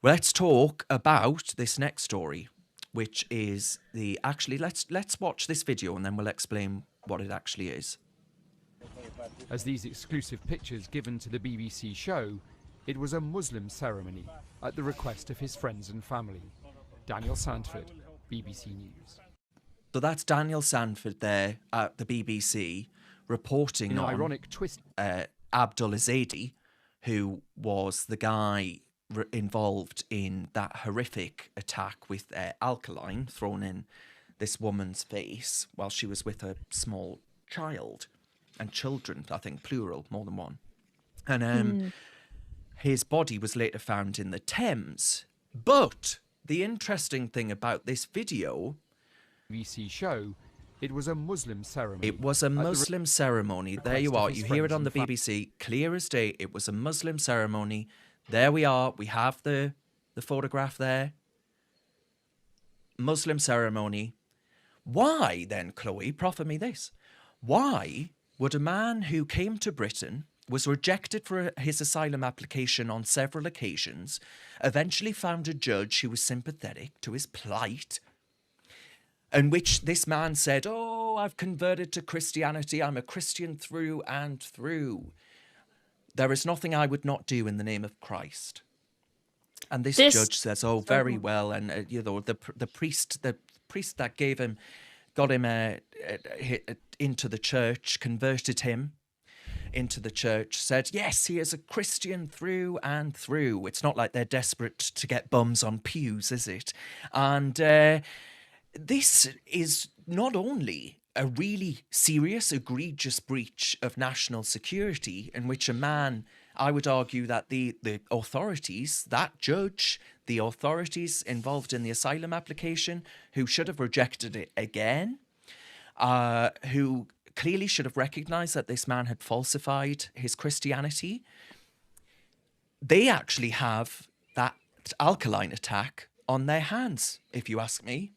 Let's talk about this next story, which is let's watch this video and then we'll explain what it actually is. As these exclusive pictures given to the BBC show, it was a Muslim ceremony at the request of his friends and family. Daniel Sandford, BBC News. So that's Daniel Sandford there at the BBC reporting In an on ironic twist, Abdul Ezedi, who was the guy involved in that horrific attack with alkaline thrown in this woman's face while she was with a small child. And children, I think, plural, more than one. And his body was later found in the Thames. But the interesting thing about this video... BBC show, it was a Muslim ceremony. It was a Muslim ceremony. There you are. You hear it on the BBC, clear as day. It was a Muslim ceremony. There we are. We have the photograph there. Muslim ceremony. Why then, Chloe, proffer me this. Why would a man who came to Britain, was rejected for his asylum application on several occasions, eventually found a judge who was sympathetic to his plight, in which this man said, "Oh, I've converted to Christianity. I'm a Christian through and through. There is nothing I would not do in the name of Christ." And this judge says, "Oh, very well." And the priest that got him into the church, converted him into the church, said, "Yes, he is a Christian through and through." It's not like they're desperate to get bums on pews, is it? And this is not only a really serious, egregious breach of national security in which a man, I would argue that the authorities, that judge, the authorities involved in the asylum application, who should have rejected it again, who clearly should have recognised that this man had falsified his Christianity, they actually have that alkaline attack on their hands, if you ask me.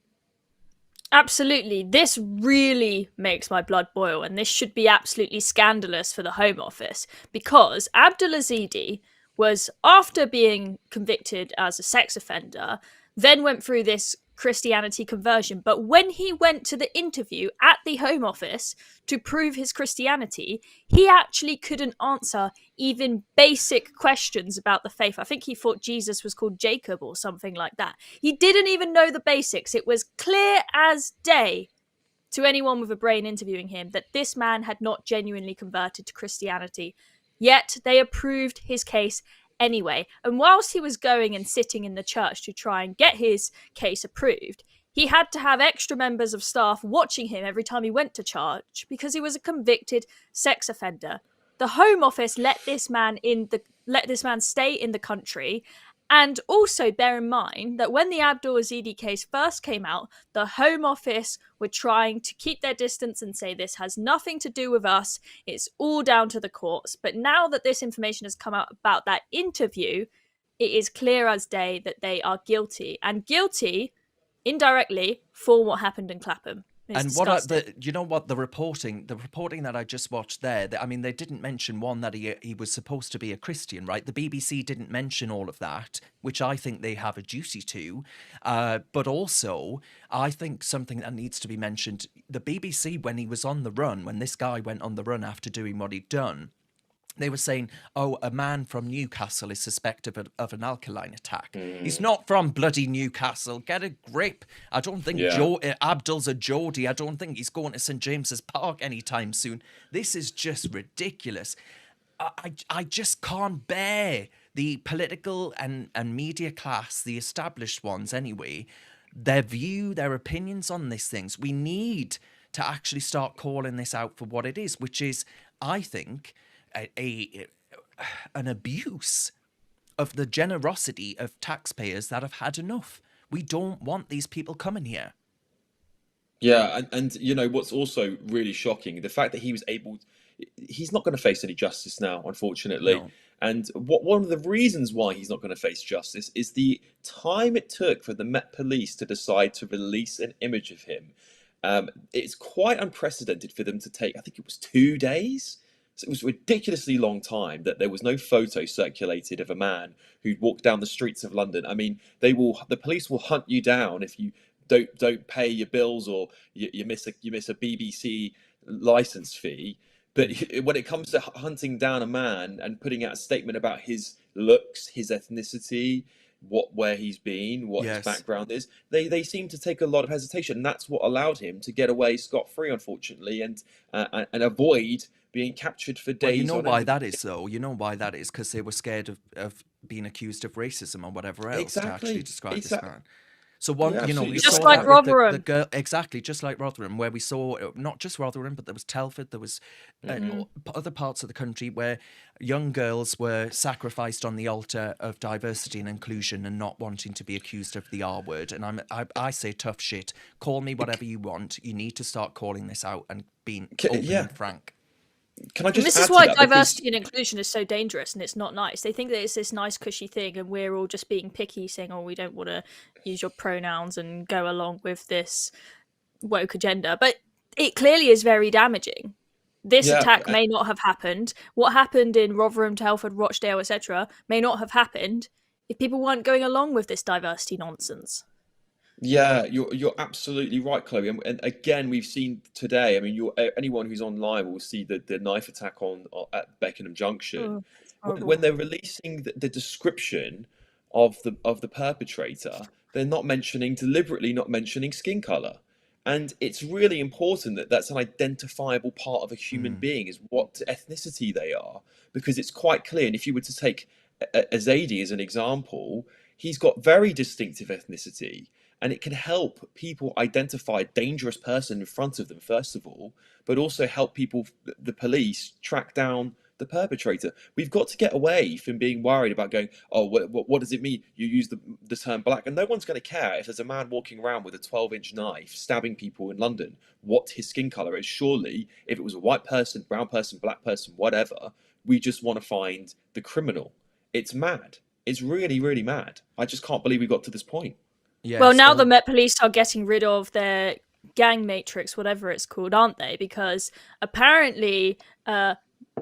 Absolutely. This really makes my blood boil, and this should be absolutely scandalous for the Home Office, because Abdul Ezedi was, after being convicted as a sex offender, then went through this Christianity conversion. But when he went to the interview at the Home Office to prove his Christianity, he actually couldn't answer even basic questions about the faith. I think he thought Jesus was called Jacob or something like that. He didn't even know the basics. It was clear as day to anyone with a brain interviewing him that this man had not genuinely converted to Christianity. Yet they approved his case anyway. And whilst he was going and sitting in the church to try and get his case approved, he had to have extra members of staff watching him every time he went to church because he was a convicted sex offender. The Home Office let this man stay in the country. And also bear in mind that when the Abdul Ezedi case first came out, the Home Office were trying to keep their distance and say this has nothing to do with us, it's all down to the courts. But now that this information has come out about that interview, it is clear as day that they are guilty. And guilty, indirectly, for what happened in Clapham. And the reporting that I just watched there, I mean, they didn't mention that he was supposed to be a Christian, right? The BBC didn't mention all of that, which I think they have a duty to. But also, I think something that needs to be mentioned, the BBC, when he was on the run, when this guy went on the run after doing what he'd done, they were saying, "Oh, a man from Newcastle is suspected of an alkaline attack." He's not from bloody Newcastle. Get a grip. I don't think Abdul's a Geordie. I don't think he's going to St James's Park anytime soon. This is just ridiculous. I just can't bear the political and media class, the established ones anyway, their view, their opinions on these things. We need to actually start calling this out for what it is, which is, I think, an abuse of the generosity of taxpayers that have had enough. We don't want these people coming here. Yeah, and you know what's also really shocking, the fact that he's not going to face any justice now, unfortunately. No. And one of the reasons why he's not going to face justice is the time it took for the Met Police to decide to release an image of him. It's quite unprecedented for them to take, I think it was 2 days So it was a ridiculously long time that there was no photo circulated of a man who'd walked down the streets of London. I mean, the police will hunt you down if you don't pay your bills, or you miss a BBC license fee. But when it comes to hunting down a man and putting out a statement about his looks, his ethnicity, where he's been, what his Yes. background is, they seem to take a lot of hesitation. And that's what allowed him to get away scot-free, unfortunately, and avoid being captured for Well, days. you know on why end. that is, though. You know why that is, because they were scared of being accused of racism or whatever else to actually Exactly. describe this Exactly. man. So one, Yeah, you know, we absolutely. Just saw like that with the Rotherham. girl, exactly, just like Rotherham, where we saw not just Rotherham, but there was Telford, there was other parts of the country where young girls were sacrificed on the altar of diversity and inclusion and not wanting to be accused of the R word. And I say tough shit. Call me whatever you want. You need to start calling this out and being open Yeah. and frank. Can I And just this add is to why that? Because diversity and inclusion is so dangerous, and it's not nice. They think that it's this nice, cushy thing, and we're all just being picky, saying, "Oh, we don't want to use your pronouns and go along with this woke agenda." But it clearly is very damaging. This yeah, attack may not have happened. What happened in Rotherham, Telford, Rochdale, etc., may not have happened if people weren't going along with this diversity nonsense. yeah, you're absolutely right, Chloe. And again, we've seen today. I mean, anyone who's online will see the knife attack at Beckenham Junction. Oh, it's horrible. When they're releasing the description of the perpetrator, they're deliberately not mentioning skin color. And it's really important that that's an identifiable part of a human being, is what ethnicity they are, because it's quite clear. And if you were to take Ezedi as an example, he's got very distinctive ethnicity, and it can help people identify a dangerous person in front of them, first of all, but also help the police, track down the perpetrator. We've got to get away from being worried about going, oh, what does it mean you use the term black? And no one's going to care if there's a man walking around with a 12-inch knife stabbing people in London, what his skin color is. Surely, if it was a white person, brown person, black person, whatever, we just want to find the criminal. It's mad. It's really, really mad. I just can't believe we got to this point. Yes, Well, now the Met Police are getting rid of their gang matrix, whatever it's called, aren't they? Because apparently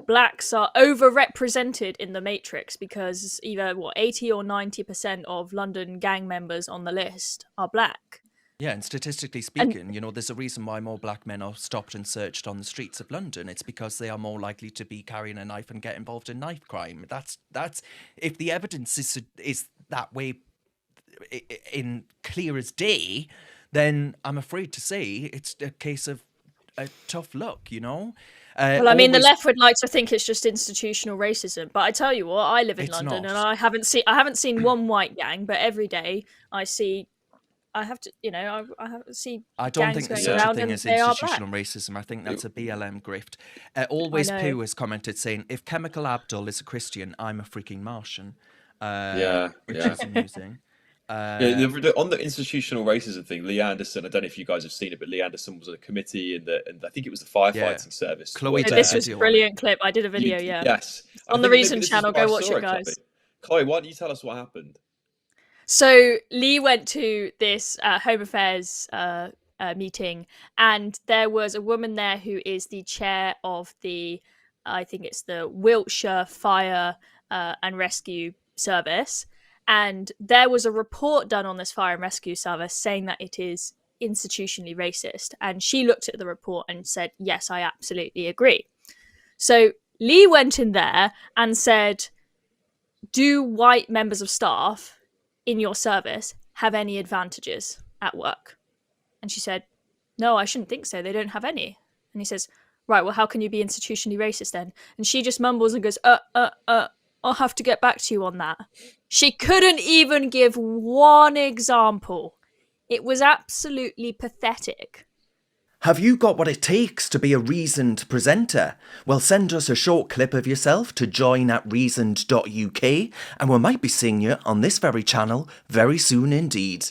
blacks are overrepresented in the matrix, because either 80 or 90% of London gang members on the list are black. Yeah, and statistically speaking, you know, there's a reason why more black men are stopped and searched on the streets of London. It's because they are more likely to be carrying a knife and get involved in knife crime. That's if the evidence is that way in clear as day, then I'm afraid to say it's a case of a tough luck, you know. Well, I mean, the Always- left would like to think it's just institutional racism, but I tell you what, I live in It's London, not. and I haven't seen one white gang, but every day I see I see I don't gangs think there's going such a around thing and as they are institutional racism. I think that's a BLM grift. Always I know. Pooh has commented saying, if Chemical Abdul is a Christian, I'm a freaking Martian. Which Yeah. is amusing. On the institutional racism thing, Lee Anderson, I don't know if you guys have seen it, but Lee Anderson was on a committee and I think it was the firefighting service. Chloe black. did This a was a video on brilliant clip. I did a video, yeah. Yes. I On the think maybe Reason this is channel, why go I watch saw it, guys. Chloe, why don't you tell us what happened? So Lee went to this Home Affairs meeting, and there was a woman there who is the chair of I think it's the Wiltshire Fire and Rescue Service. And there was a report done on this fire and rescue service saying that it is institutionally racist. And she looked at the report and said, yes, I absolutely agree. So Lee went in there and said, do white members of staff in your service have any advantages at work? And she said, no, I shouldn't think so. They don't have any. And he says, right, well, how can you be institutionally racist then? And she just mumbles and goes, I'll have to get back to you on that. She couldn't even give one example. It was absolutely pathetic. Have you got what it takes to be a reasoned presenter? Well, send us a short clip of yourself to join@reasoned.uk and we might be seeing you on this very channel very soon indeed.